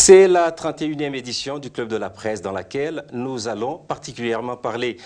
C'est la 31e édition du Club de la Presse dans laquelle nous allons particulièrement parler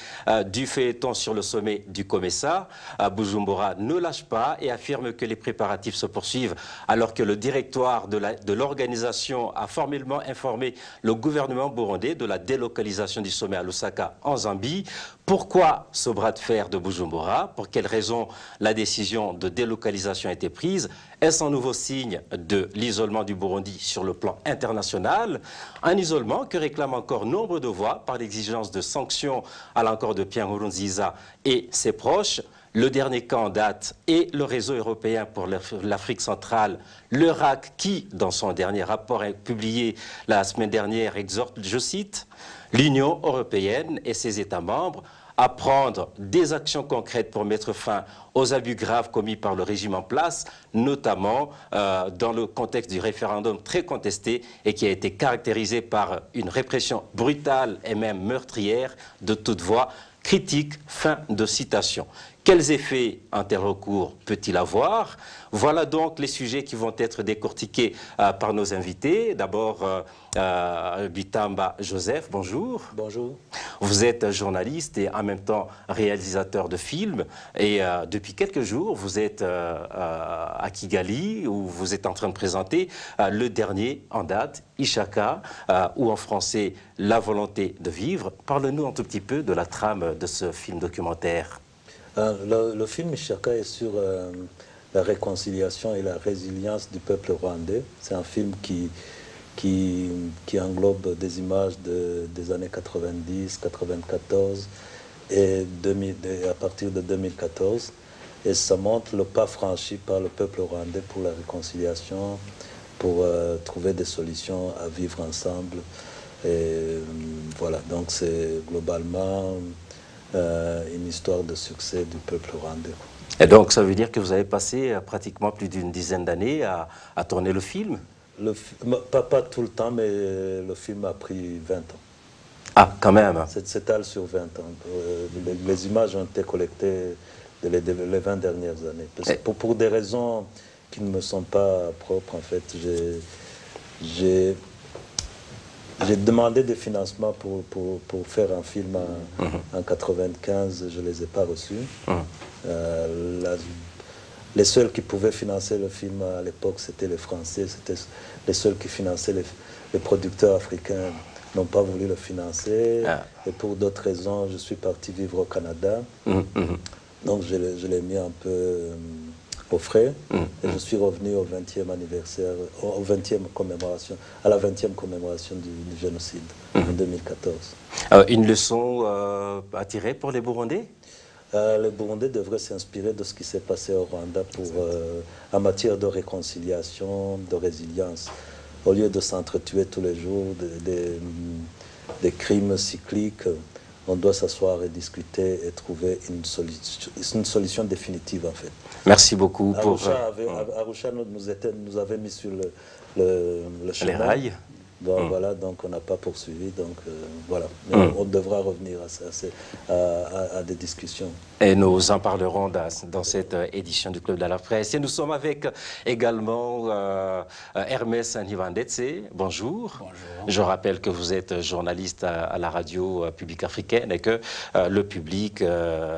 du feuilleton sur le sommet du COMESA. Bujumbura ne lâche pas et affirme que les préparatifs se poursuivent alors que le directoire de l'organisation a formellement informé le gouvernement burundais de la délocalisation du sommet à Lusaka en Zambie. Pourquoi ce bras de fer de Bujumbura? Pour quelles raisons la décision de délocalisation a été prise? Est-ce un nouveau signe de l'isolement du Burundi sur le plan international? Un isolement que réclament encore nombre de voix par l'exigence de sanctions à l'encontre de Pierre Nkurunziza et ses proches. Le dernier cas en date est le réseau européen pour l'Afrique centrale, le RAC, qui, dans son dernier rapport publié la semaine dernière, exhorte, je cite, l'Union européenne et ses États membres à prendre des actions concrètes pour mettre fin aux abus graves commis par le régime en place, notamment dans le contexte du référendum très contesté et qui a été caractérisé par une répression brutale et même meurtrière de toute voix critique. Fin de citation. Quels effets un tel recours peut-il avoir? Voilà donc les sujets qui vont être décortiqués par nos invités. D'abord, Bitamba Joseph, bonjour. Bonjour. Vous êtes journaliste et en même temps réalisateur de films. Et depuis quelques jours, vous êtes à Kigali, où vous êtes en train de présenter le dernier en date, Ishaka, ou en français, La volonté de vivre. Parle-nous un tout petit peu de la trame de ce film documentaire. Le film Ishaka est sur la réconciliation et la résilience du peuple rwandais. C'est un film qui englobe des images des années 90, 94 et à partir de 2014. Et ça montre le pas franchi par le peuple rwandais pour la réconciliation, pour trouver des solutions à vivre ensemble. Et voilà, donc c'est globalement une histoire de succès du peuple rwandais. Et donc ça veut dire que vous avez passé pratiquement plus d'une dizaine d'années à tourner le film? Pas tout le temps, mais le film a pris 20 ans. Ah, quand même. C'est sur 20 ans. Les images ont été collectées les 20 dernières années. Pour des raisons qui ne me sont pas propres, en fait, j'ai demandé des financements pour faire un film en 95, je ne les ai pas reçus. Les seuls qui pouvaient financer le film à l'époque, c'était les Français, c'était les seuls qui finançaient, les producteurs africains n'ont pas voulu le financer. Et pour d'autres raisons, je suis parti vivre au Canada. Donc je l'ai mis un peu au frais. Et je suis revenu au 20e anniversaire, à la 20e commémoration du génocide en 2014. Une leçon à tirer pour les Burundais? Les Burundais devraient s'inspirer de ce qui s'est passé au Rwanda en matière de réconciliation, de résilience. Au lieu de s'entretuer tous les jours, des crimes cycliques, on doit s'asseoir et discuter et trouver une solution définitive, en fait. Merci beaucoup pour... Arusha nous avait mis sur le chemin. Les rails. Donc, voilà, donc on n'a pas poursuivi, donc voilà. Mais on devra revenir à des discussions. Et nous en parlerons dans cette édition du Club de la Presse. Et nous sommes avec également Hermès Nivandetse. Bonjour. Bonjour. Je rappelle que vous êtes journaliste à la radio publique africaine et que le public,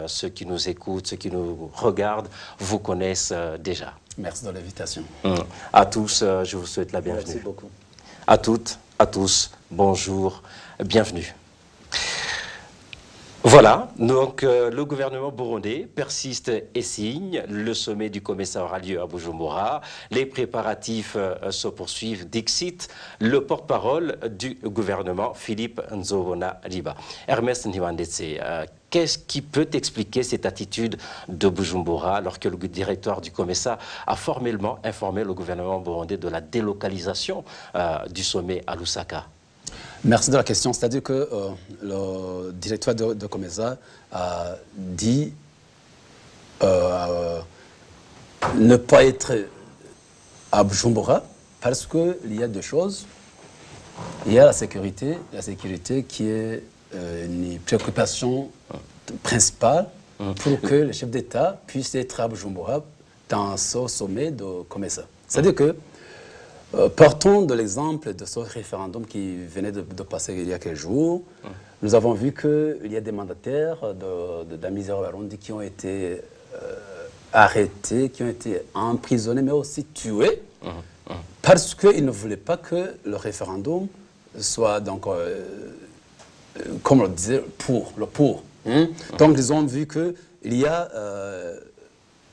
ceux qui nous écoutent, ceux qui nous regardent, vous connaissent déjà. Merci de l'invitation. À tous, je vous souhaite la bienvenue. Merci beaucoup. À toutes, à tous, bonjour, bienvenue. Voilà, donc le gouvernement burundais persiste et signe. Le sommet du COMESA aura lieu à Bujumbura. Les préparatifs se poursuivent. Dixit, le porte-parole du gouvernement, Philippe Nzobonariba. Hermès Nivandetse, qu'est-ce qui peut expliquer cette attitude de Bujumbura alors que le directoire du COMESA a formellement informé le gouvernement burundais de la délocalisation du sommet à Lusaka? Merci de la question. C'est-à-dire que le directoire de COMESA a dit ne pas être à Bujumbura parce qu'il y a deux choses. Il y a la sécurité qui est une préoccupation principale pour que le chef d'État puisse être à Bujumbura dans ce sommet de COMESA. C'est-à-dire que Partons de l'exemple de ce référendum qui venait de passer il y a quelques jours. Nous avons vu qu'il y a des mandataires d'Amizero Barundi qui ont été arrêtés, qui ont été emprisonnés, mais aussi tués, parce qu'ils ne voulaient pas que le référendum soit, donc, comme on le disait, le pour. Donc, ils ont vu qu'il y a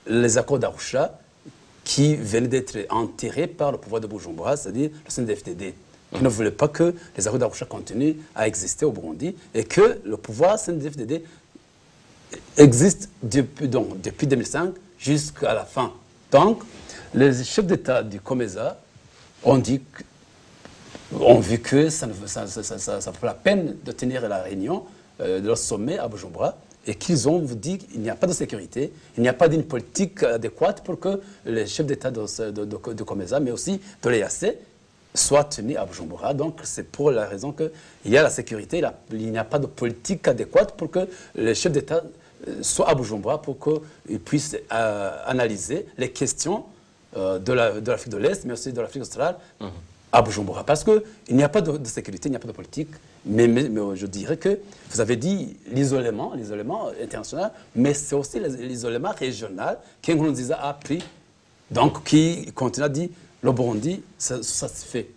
les accords d'Arusha qui venaient d'être enterrés par le pouvoir de Bujumbura, c'est-à-dire le CNDD-FDD, qui ne voulait pas que les accords d'Arusha continuent à exister au Burundi et que le pouvoir CNDD-FDD existe depuis 2005 jusqu'à la fin. Donc, les chefs d'État du COMESA ont vu que ça ne vaut la peine de tenir la réunion de leur sommet à Bujumbura et qu'ils ont dit qu'il n'y a pas de sécurité, il n'y a pas d'une politique adéquate pour que les chefs d'État de COMESA, mais aussi de l'EAC, soient tenus à Bujumbura. Donc, c'est pour la raison qu'il y a la sécurité, il n'y a pas de politique adéquate pour que les chefs d'État soient à Bujumbura pour qu'ils puissent analyser les questions de l'Afrique de l'Est, mais aussi de l'Afrique australe, à Bujumbura. Parce qu'il n'y a pas de sécurité, il n'y a pas de politique. Mais je dirais que vous avez dit l'isolement international, mais c'est aussi l'isolement régional qu'Nkurunziza a pris, donc qui continue à dire le Burundi, ça se fait.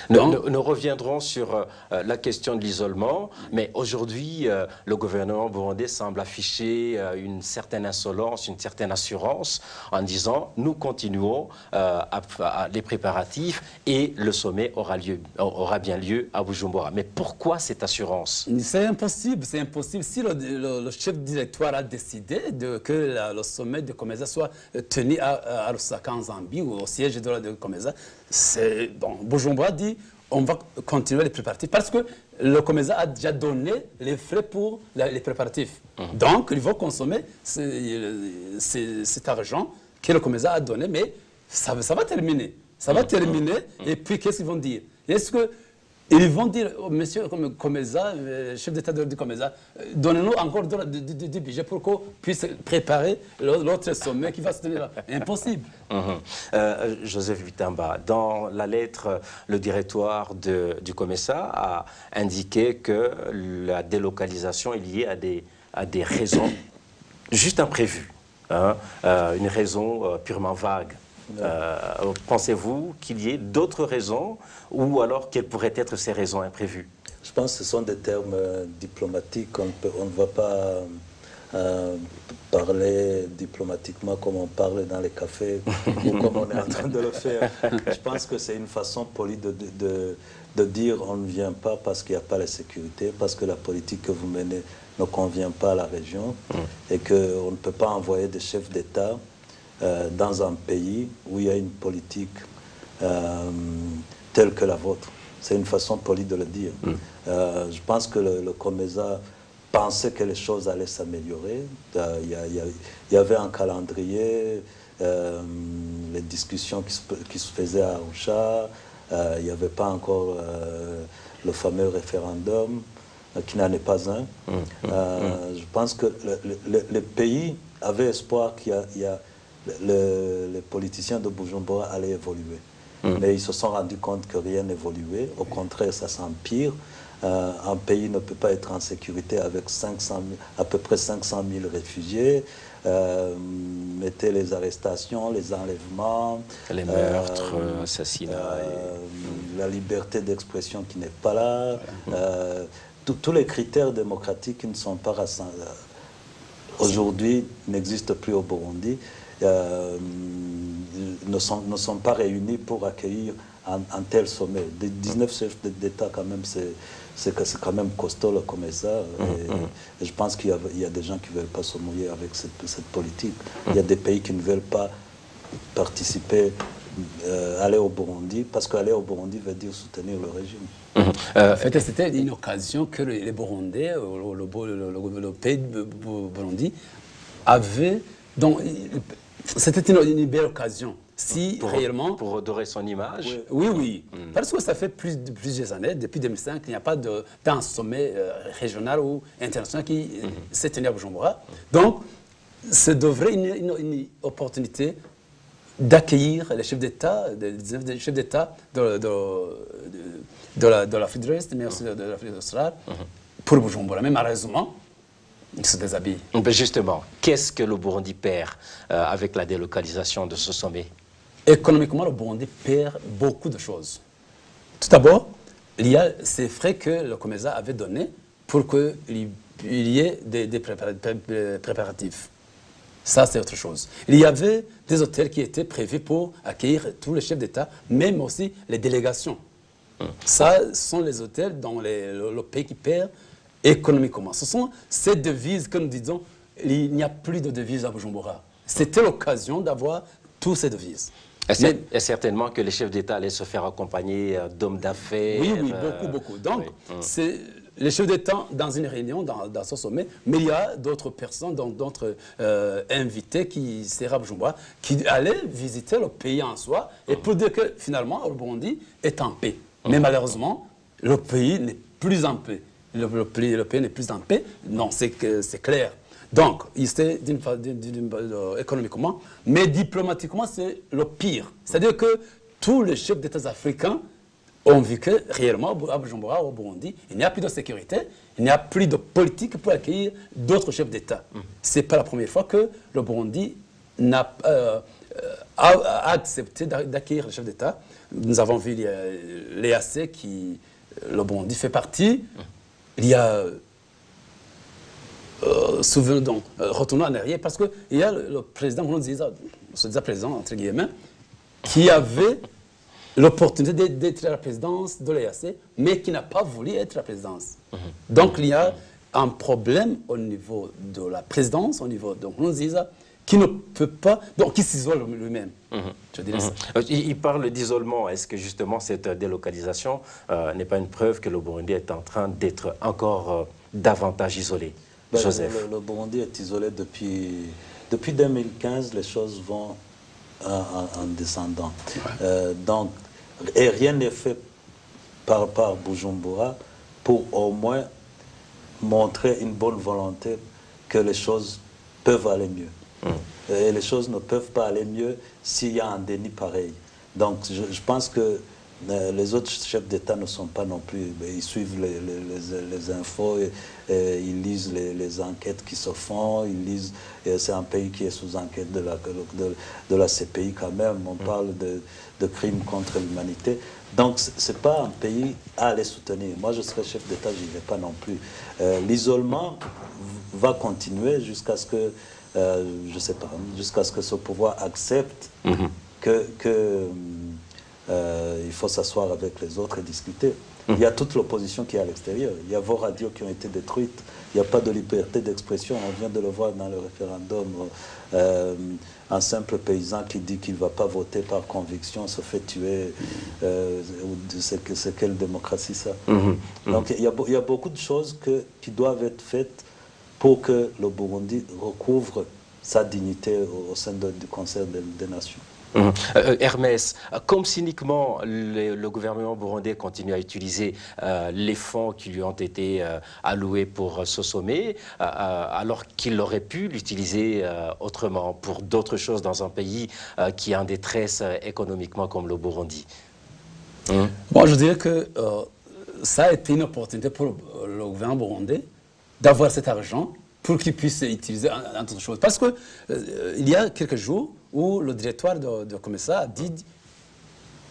Nous reviendrons sur la question de l'isolement, mais aujourd'hui, le gouvernement burundais semble afficher une certaine insolence, une certaine assurance en disant nous continuons les préparatifs et le sommet aura bien lieu à Bujumbura. Mais pourquoi cette assurance? C'est impossible, c'est impossible. Si le chef directoire a décidé que le sommet de COMESA soit tenu à Lusaka en Zambie ou au siège de COMESA, c'est bon. Bujumbura dit on va continuer les préparatifs parce que le COMESA a déjà donné les frais pour les préparatifs. Donc, ils vont consommer cet argent que le COMESA a donné, mais ça va terminer. Ça va terminer, et puis qu'est-ce qu'ils vont dire? Est-ce qu'ils vont dire, oh, monsieur COMESA, chef d'État du COMESA, donnez-nous encore du budget pour qu'on puisse préparer l'autre sommet qui va se tenir là? Impossible. Joseph Bitamba, dans la lettre, le directoire du COMESA a indiqué que la délocalisation est liée à des raisons juste imprévues, une raison purement vague. Pensez-vous qu'il y ait d'autres raisons ou alors quelles pourraient être ces raisons imprévues? Je pense que ce sont des termes diplomatiques. On ne va pas parler diplomatiquement comme on parle dans les cafés ou comme on est en train de le faire. Je pense que c'est une façon polie de dire on ne vient pas parce qu'il n'y a pas la sécurité, parce que la politique que vous menez ne convient pas à la région et qu'on ne peut pas envoyer des chefs d'État dans un pays où il y a une politique telle que la vôtre. C'est une façon polie de le dire. Je pense que le COMESA pensait que les choses allaient s'améliorer. Il y avait un calendrier, les discussions qui se faisaient à Arusha, il n'y avait pas encore le fameux référendum, qui n'en est pas un. Je pense que le pays avait espoir qu'il y a les politiciens de Bujumbura allaient évoluer. Mais ils se sont rendus compte que rien n'évoluait. Au contraire, ça s'empire. Un pays ne peut pas être en sécurité avec à peu près 500 000 réfugiés. Mettez les arrestations, les enlèvements, les meurtres, assassinats, la liberté d'expression qui n'est pas là. Tous les critères démocratiques qui ne sont pas aujourd'hui n'existent plus au Burundi. Ne sont pas réunis pour accueillir un tel sommet. 19 chefs d'État, quand même, c'est quand même costaud le COMESA. Et je pense qu'il y a des gens qui ne veulent pas se mouiller avec cette politique. Il y a des pays qui ne veulent pas participer, aller au Burundi, parce qu'aller au Burundi veut dire soutenir le régime. C'était une occasion que les Burundais, le pays de Burundi, avaient. C'était une belle occasion. Si réellement. Pour redorer son image. Oui. Parce que ça fait plusieurs années, depuis 2005, qu'il n'y a pas d'un sommet régional ou international qui s'est tenu à Bujumbura. Donc, ça devrait être une opportunité d'accueillir les chefs d'État, les chefs d'État de l'Afrique de l'Ouest, mais aussi de l'Afrique australe, pour Bujumbura. Mais malheureusement, ils se déshabillent. Justement, qu'est-ce que le Burundi perd avec la délocalisation de ce sommet? Économiquement, le Burundi perd beaucoup de choses. Tout d'abord, il y a ces frais que le COMESA avait donnés pour qu'il y ait des préparatifs. Ça, c'est autre chose. Il y avait des hôtels qui étaient prévus pour accueillir tous les chefs d'État, même aussi les délégations. Ça, ce sont les hôtels dans le pays qui perd économiquement. Ce sont ces devises que nous disons, il n'y a plus de devises à Bujumbura. C'était l'occasion d'avoir toutes ces devises. Et certainement que les chefs d'État allaient se faire accompagner d'hommes d'affaires. Oui, oui, beaucoup. Donc, c'est les chefs d'État dans une réunion, dans ce sommet, mais il y a d'autres personnes, d'autres invités qui seraient à Bujumbura, qui allaient visiter le pays en soi, et pour dire que finalement, le Burundi est en paix. Mais malheureusement, le pays n'est plus en paix. Le pays n'est plus en paix, non, c'est clair. Donc, économiquement, mais diplomatiquement, c'est le pire. C'est-à-dire que tous les chefs d'État africains ont vu que réellement, à Bujumbura, au Burundi, il n'y a plus de sécurité, il n'y a plus de politique pour accueillir d'autres chefs d'État. Ce n'est pas la première fois que le Burundi a accepté d'accueillir les chefs d'État. Nous avons vu l'EAC qui, le Burundi fait partie. Il y a... retournons en arrière, parce qu'il y a le président Nkurunziza, se disait président entre guillemets, qui avait l'opportunité d'être à la présidence de l'EAC, mais qui n'a pas voulu être à la présidence. Donc il y a un problème au niveau de la présidence, au niveau de Nkurunziza, qui ne peut pas, donc qui s'isole lui-même. Je dirais ça. Il parle d'isolement. Est-ce que justement cette délocalisation n'est pas une preuve que le Burundi est en train d'être encore davantage isolé? Joseph. Le Burundi est isolé depuis 2015, les choses vont en descendant. Donc, et rien n'est fait par Bujumbura pour au moins montrer une bonne volonté que les choses peuvent aller mieux. Et les choses ne peuvent pas aller mieux s'il y a un déni pareil. Donc, je pense que les autres chefs d'État ne sont pas non plus... Ils suivent les infos, et ils lisent les enquêtes qui se font, ils lisent... C'est un pays qui est sous enquête de la CPI quand même. On parle de crimes contre l'humanité. Donc, ce n'est pas un pays à les soutenir. Moi, je serais chef d'État, je n'y vais pas non plus. L'isolement va continuer jusqu'à ce que... je ne sais pas, jusqu'à ce que ce pouvoir accepte il faut s'asseoir avec les autres et discuter. Il y a toute l'opposition qui est à l'extérieur. Il y a vos radios qui ont été détruites. Il n'y a pas de liberté d'expression. On vient de le voir dans le référendum. Un simple paysan qui dit qu'il ne va pas voter par conviction se fait tuer. C'est quelle démocratie ça? Donc il y a beaucoup de choses qui doivent être faites pour que le Burundi recouvre sa dignité au sein du Conseil des Nations. Hermès, comme cyniquement le gouvernement burundais continue à utiliser les fonds qui lui ont été alloués pour ce sommet, alors qu'il aurait pu l'utiliser autrement pour d'autres choses dans un pays qui est en détresse économiquement comme le Burundi. Bon, je dirais que ça a été une opportunité pour le gouvernement burundais d'avoir cet argent pour qu'il puisse utiliser en autre chose. Parce que il y a quelques jours où le directoire de COMESA a dit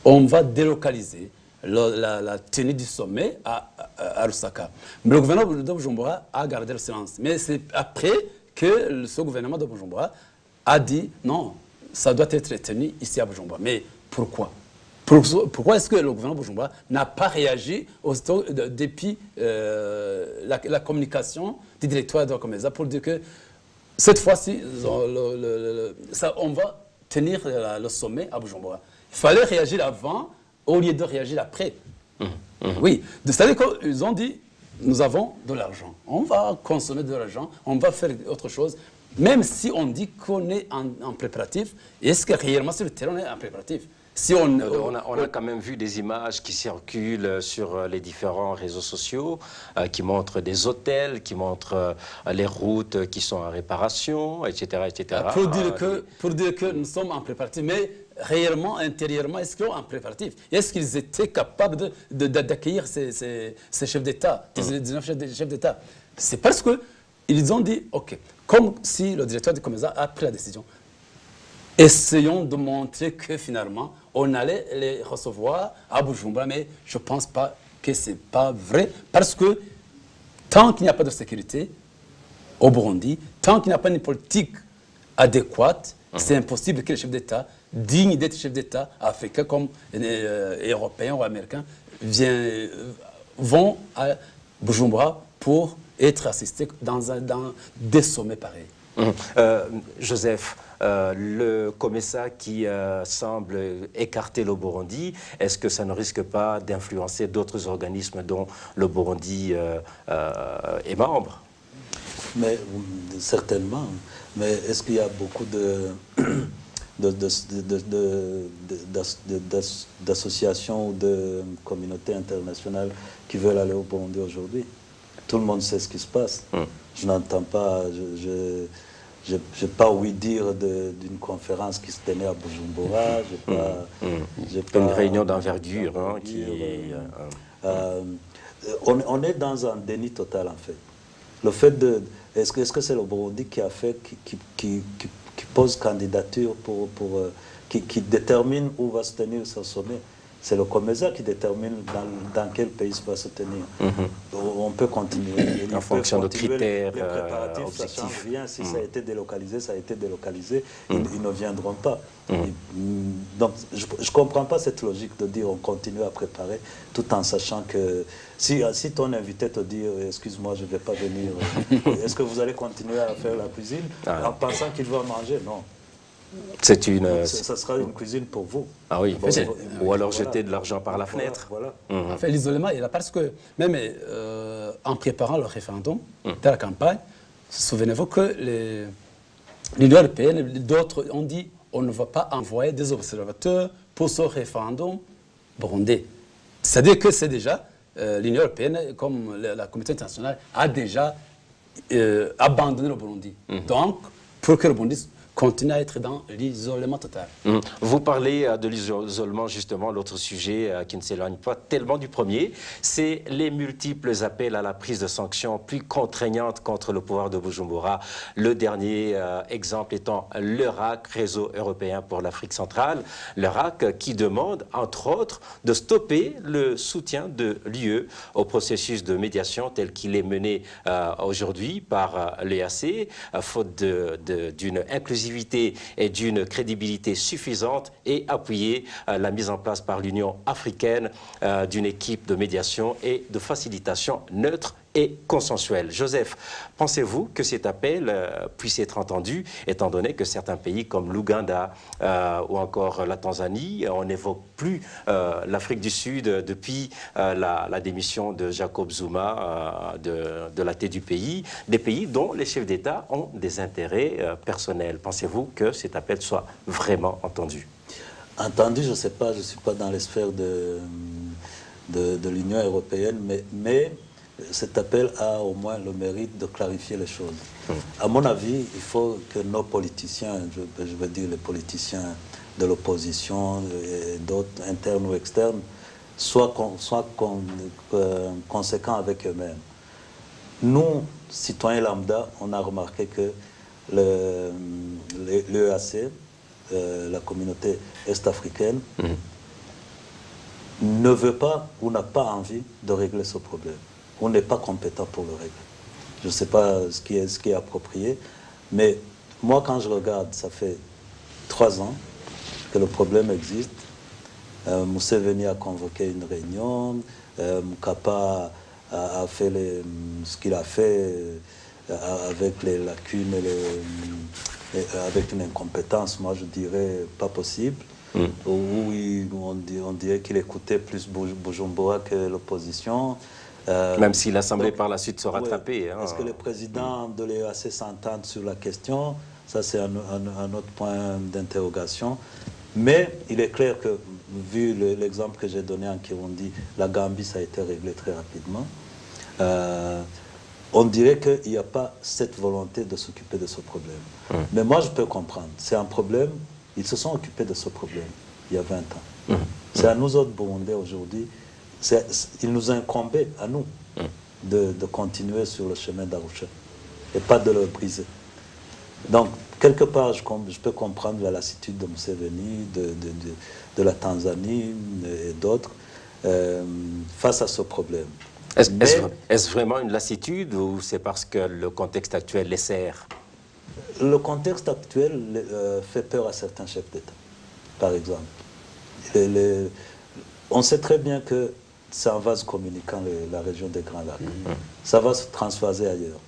on va délocaliser la tenue du sommet à Lusaka. Mais le gouvernement de Bujumbura a gardé le silence. Mais c'est après que ce gouvernement de Bujumbura a dit non, ça doit être tenu ici à Bujumbura. Mais pourquoi? Pourquoi est-ce que le gouvernement de Bujumbura n'a pas réagi depuis la communication du directoire de COMESA pour dire que cette fois-ci, on va tenir le sommet à Bujumbura. Il fallait réagir avant au lieu de réagir après. Oui, c'est-à-dire qu'ils ont dit, nous avons de l'argent, on va consommer de l'argent, on va faire autre chose, même si on dit qu'on est en préparatif, est-ce que réellement sur le terrain on est en préparatif? Si on a quand même vu des images qui circulent sur les différents réseaux sociaux, qui montrent des hôtels, qui montrent les routes qui sont en réparation, etc. etc. Pour dire que nous sommes en préparatif, mais réellement, intérieurement, est-ce qu'ils sont en préparatif? Est-ce qu'ils étaient capables d'accueillir ces chefs d'État, 19 chefs d'État? C'est parce qu'ils ont dit, OK, comme si le directeur du COMESA a pris la décision, essayons de montrer que finalement, on allait les recevoir à Bujumbura, mais je ne pense pas que ce n'est pas vrai, parce que tant qu'il n'y a pas de sécurité au Burundi, tant qu'il n'y a pas une politique adéquate, c'est impossible que les chefs d'État, dignes d'être chefs d'État africains comme européens ou américains, vont à Bujumbura pour être assistés dans des sommets pareils. Joseph, le COMESA qui semble écarter le Burundi, est-ce que ça ne risque pas d'influencer d'autres organismes dont le Burundi est membre? Mais certainement. Mais est-ce qu'il y a beaucoup d'associations ou de communautés internationales qui veulent aller au Burundi aujourd'hui? Tout le monde sait ce qui se passe. Je n'entends pas, je n'ai pas ouï dire d'une conférence qui se tenait à Bujumbura. Une réunion d'envergure. On est dans un déni total, en fait. Le fait de... Est-ce que c'est le Burundi qui a fait, qui pose candidature qui détermine où va se tenir ce sommet? C'est le COMESA qui détermine dans quel pays va se tenir. On peut continuer. En fonction de critères les préparatifs, objectifs. Ça ne change rien. Si ça a été délocalisé, ça a été délocalisé. Ils ne viendront pas. Donc, je ne comprends pas cette logique de dire on continue à préparer tout en sachant que si ton invité te dit excuse-moi, je ne vais pas venir, est-ce que vous allez continuer à faire la cuisine en pensant qu'il va manger? Non. Ça sera une cuisine pour vous. Ah oui, ou alors jeter de l'argent par la fenêtre. Voilà. En fait, l'isolement est là parce que même en préparant le référendum de la campagne, souvenez-vous que l'Union européenne, d'autres ont dit on ne va pas envoyer des observateurs pour ce référendum burundais. C'est-à-dire que c'est déjà l'Union européenne, comme la communauté internationale, a déjà abandonné le Burundi. Donc, pour que le Burundi continue à être dans l'isolement total. Vous parlez de l'isolement, justement, l'autre sujet qui ne s'éloigne pas tellement du premier, c'est les multiples appels à la prise de sanctions plus contraignantes contre le pouvoir de Bujumbura. Le dernier exemple étant le RAC, Réseau européen pour l'Afrique centrale. Le RAC qui demande, entre autres, de stopper le soutien de l'UE au processus de médiation tel qu'il est mené aujourd'hui par l'EAC, faute d'une inclusivité et d'une crédibilité suffisante, et appuyer la mise en place par l'Union africaine d'une équipe de médiation et de facilitation neutre et consensuelle. Joseph, pensez-vous que cet appel puisse être entendu, étant donné que certains pays comme l'Ouganda ou encore la Tanzanie, on n'évoque plus l'Afrique du Sud depuis la démission de Jacob Zuma de la tête du pays, des pays dont les chefs d'État ont des intérêts personnels. Pensez-vous que cet appel soit vraiment entendu? Entendu, je ne sais pas, je ne suis pas dans les sphères de l'Union européenne, mais cet appel a au moins le mérite de clarifier les choses. À mon avis, il faut que nos politiciens, je veux dire les politiciens de l'opposition et d'autres, internes ou externes, soient conséquents avec eux-mêmes. Nous, citoyens lambda, on a remarqué que l'EAC, la communauté est-africaine, ne veut pas ou n'a pas envie de régler ce problème. On n'est pas compétent pour le régler. Je ne sais pas ce qui est approprié, mais moi, quand je regarde, ça fait 3 ans que le problème existe. Museveni a convoqué une réunion, Mkapa a fait ce qu'il a fait avec les lacunes, avec une incompétence, moi je dirais pas possible, où on dirait qu'il écoutait plus Bujumbura que l'opposition. Même si l'Assemblée par la suite se rattrapait. Est-ce que les présidents de l'EAC s'entendent sur la question? Ça, c'est un autre point d'interrogation. Mais il est clair que, vu l'exemple que j'ai donné en Kirundi, la Gambie, ça a été réglé très rapidement. On dirait qu'il n'y a pas cette volonté de s'occuper de ce problème. Mais moi, je peux comprendre. C'est un problème. Ils se sont occupés de ce problème il y a 20 ans. C'est à nous autres Burundais aujourd'hui. Il nous incombait, à nous, de continuer sur le chemin d'Arusha et pas de le briser. Donc, quelque part, je peux comprendre la lassitude de Museveni, de la Tanzanie et d'autres face à ce problème. Est-ce vraiment une lassitude ou c'est parce que le contexte actuel les sert? Le contexte actuel fait peur à certains chefs d'État, par exemple. On sait très bien que c'est un vase communicant, la région des Grands Lacs. Ça va se transvaser ailleurs.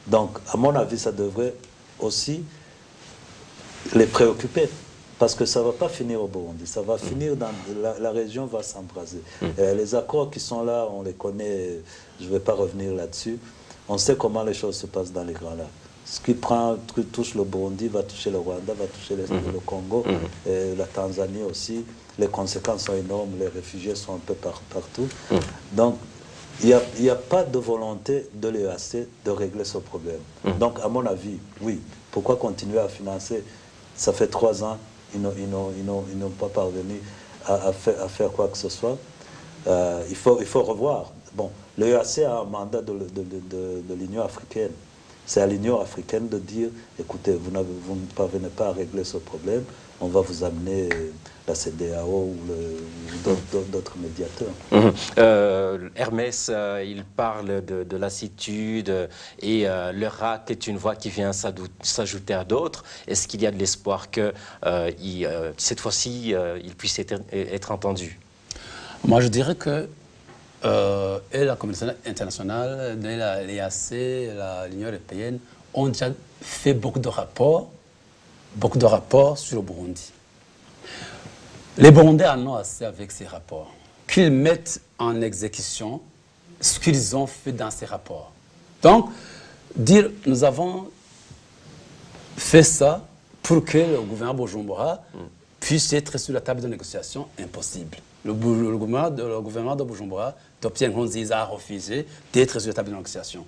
Donc, à mon avis, ça devrait aussi les préoccuper. Parce que ça ne va pas finir au Burundi, ça va finir dans... La région va s'embraser. Les accords qui sont là, on les connaît, je ne vais pas revenir là-dessus. On sait comment les choses se passent dans les Grands Lacs. Ce qui touche le Burundi va toucher le Rwanda, va toucher le Congo, et la Tanzanie aussi. Les conséquences sont énormes, les réfugiés sont un peu partout. Donc, il n'y a pas de volonté de l'EAC de régler ce problème. Donc, à mon avis, oui. Pourquoi continuer à financer? Ça fait 3 ans, ils n'ont pas parvenu à faire quoi que ce soit. Il faut revoir. Bon, l'EAC a un mandat de l'Union africaine. C'est à l'Union africaine de dire, écoutez, vous ne parvenez pas à régler ce problème, on va vous amener la CEDEAO ou d'autres médiateurs. Hermès, il parle de lassitude et le RAC est une voix qui vient s'ajouter à d'autres. Est-ce qu'il y a de l'espoir que cette fois-ci, il puisse être entendu? Moi, je dirais que et la communauté internationale, l'EAC, l'Union européenne ont déjà fait beaucoup de rapports sur le Burundi. Les Burundais en ont assez avec ces rapports, qu'ils mettent en exécution ce qu'ils ont fait dans ces rapports. Donc, dire nous avons fait ça pour que le gouvernement Bujumbura puisse être sur la table de négociation, impossible. Le gouvernement de Bujumbura, Pierre Nkurunziza, a refusé d'être sur la table de négociation.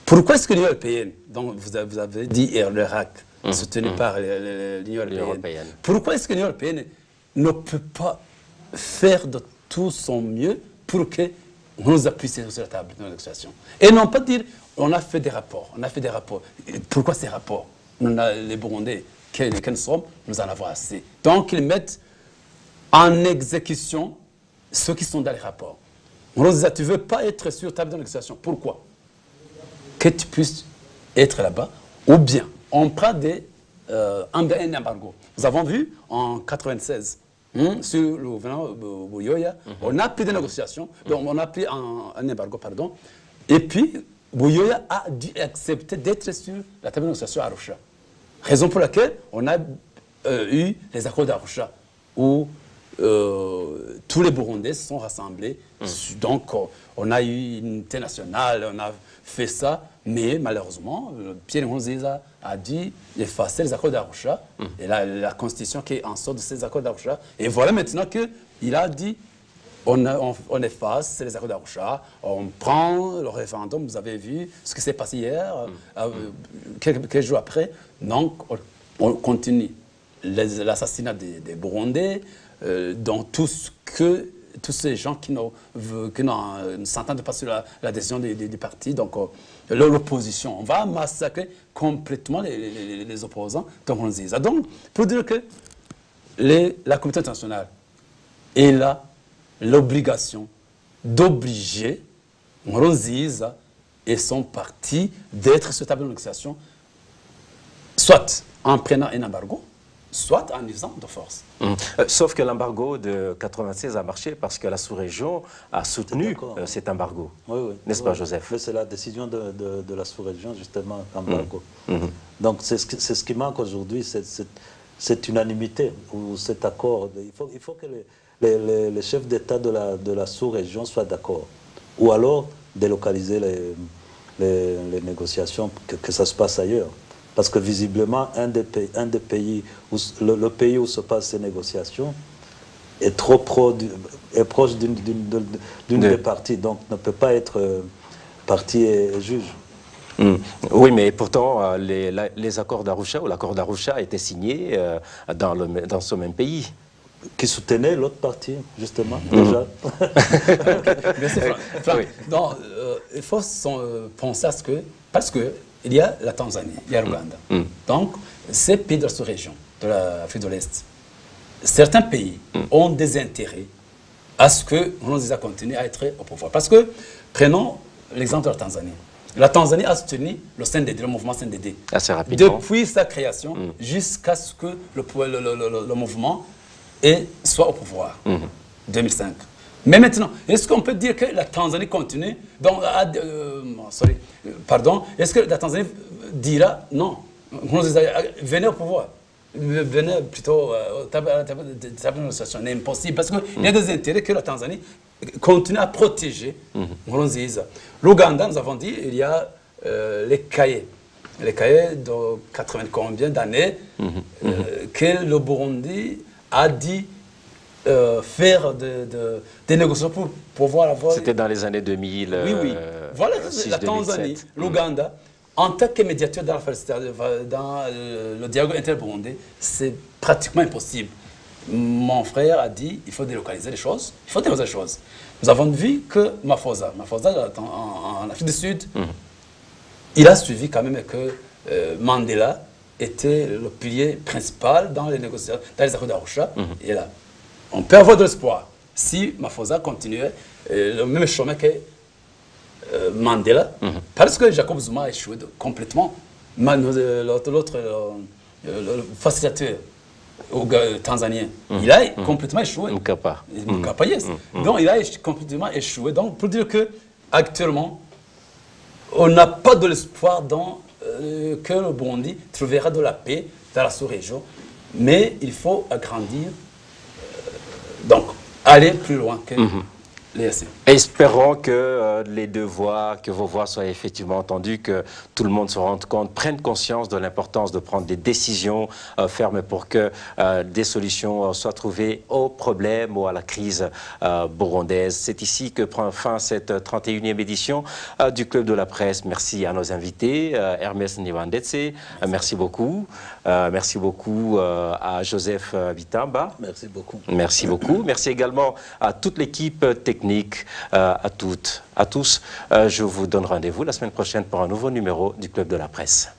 Pourquoi est-ce que l'Union européenne, dont vous avez dit le RAC, soutenu par l'Union européenne, pourquoi est-ce que l'Union européenne ne peut pas faire de tout son mieux pour que nous appuyions sur la table de négociation? Et non pas dire, on a fait des rapports, Pourquoi ces rapports? Les Burundais, que nous sommes, nous en avons assez. Donc ils mettent en exécution ceux qui sont dans les rapports. On leur dit, tu ne veux pas être sur la table de négociation. Pourquoi? Que tu puisses être là-bas, ou bien on prend un embargo. Nous avons vu en 1996, sur le gouvernement Buyoya, on a pris des négociations, donc on a pris un embargo, pardon, et puis Buyoya a dû accepter d'être sur la table de négociation à Arusha. Raison pour laquelle on a eu les accords d'Arusha, où tous les Burundais se sont rassemblés. Donc, on a eu une unité nationale, on a fait ça, mais malheureusement, Pierre Nkurunziza a dit effacer les accords d'Arusha et la constitution qui est en sorte de ces accords d'Arusha. Et voilà maintenant qu'il a dit on efface les accords d'Arusha, on prend le référendum, vous avez vu ce qui s'est passé hier, quelques jours après. Donc, on continue l'assassinat des Burundais, dans tous ces gens qui ne s'entendent pas sur la décision du parti, donc l'opposition. On va massacrer complètement les opposants de Nkurunziza. Donc, pour dire que la communauté internationale est là, l'obligation d'obliger Nkurunziza et son parti d'être sur la table de négociation, soit en prenant un embargo, soit en usant de force. Sauf que l'embargo de 1996 a marché parce que la sous-région a soutenu cet embargo. Oui. N'est-ce pas, Joseph? C'est la décision de la sous-région, justement, l'embargo. Donc, c'est ce qui manque aujourd'hui, cette unanimité ou cet accord. Il faut que les chefs d'État de la sous-région soient d'accord. Ou alors délocaliser les négociations, que ça se passe ailleurs. Parce que visiblement, un des pays où, le pays où se passent ces négociations est proche d'une des parties, donc ne peut pas être partie et juge. Oui, mais pourtant, les accords d'Arusha ou l'accord d'Arusha a été signé dans ce même pays. Qui soutenait l'autre partie, justement, déjà. Bien sûr, Franck. Donc, il faut penser à ce que, parce qu'il y a la Tanzanie, il y a l'Ouganda. Donc, ces pays de la sous-région, de l'Afrique de l'Est, certains pays ont des intérêts à ce que Nkurunziza continue à être au pouvoir. Parce que, prenons l'exemple de la Tanzanie. La Tanzanie a soutenu le CNDD, le mouvement CNDD. Assez rapidement. Depuis sa création jusqu'à ce que le mouvement soit au pouvoir, 2005. Mais maintenant, est-ce qu'on peut dire que la Tanzanie continue, donc, est-ce que la Tanzanie dira non, venez au pouvoir, venez plutôt à la table de négociation, c'est impossible, parce qu'il y a des intérêts que la Tanzanie continue à protéger Nkurunziza. L'Ouganda, nous avons dit, il y a les cahiers de 80 combien d'années que le Burundi a dit faire des négociations pour pouvoir avoir... C'était dans les années 2000. Oui. Voilà, la Tanzanie, l'Ouganda, en tant que médiateur dans le dialogue inter-burundais, c'est pratiquement impossible. Mon frère a dit il faut délocaliser les choses, Nous avons vu que Mafosa en Afrique du Sud, il a suivi quand même que Mandela était le pilier principal dans les négociations, dans les accords d'Arusha. Et là, on peut avoir de l'espoir si Mafosa continuait le même chemin que Mandela, parce que Jacob Zuma a échoué complètement. L'autre facilitateur tanzanien, il a complètement échoué. Mkapa, yes. Donc il a complètement échoué. Donc pour dire que actuellement, on n'a pas de l'espoir que le Burundi trouvera de la paix dans la sous-région, mais il faut agrandir, donc aller plus loin que l'EAC. Espérons que vos voix soient effectivement entendues, que tout le monde se rende compte, prenne conscience de l'importance de prendre des décisions fermes pour que des solutions soient trouvées aux problèmes ou à la crise burundaise. C'est ici que prend fin cette 31e édition du Club de la Presse. Merci à nos invités, Hermès Nivandetse, merci beaucoup. Merci beaucoup à Joseph Bitamba. Merci beaucoup. Merci beaucoup. Merci également à toute l'équipe technique, à toutes, à tous. Je vous donne rendez-vous la semaine prochaine pour un nouveau numéro du Club de la Presse.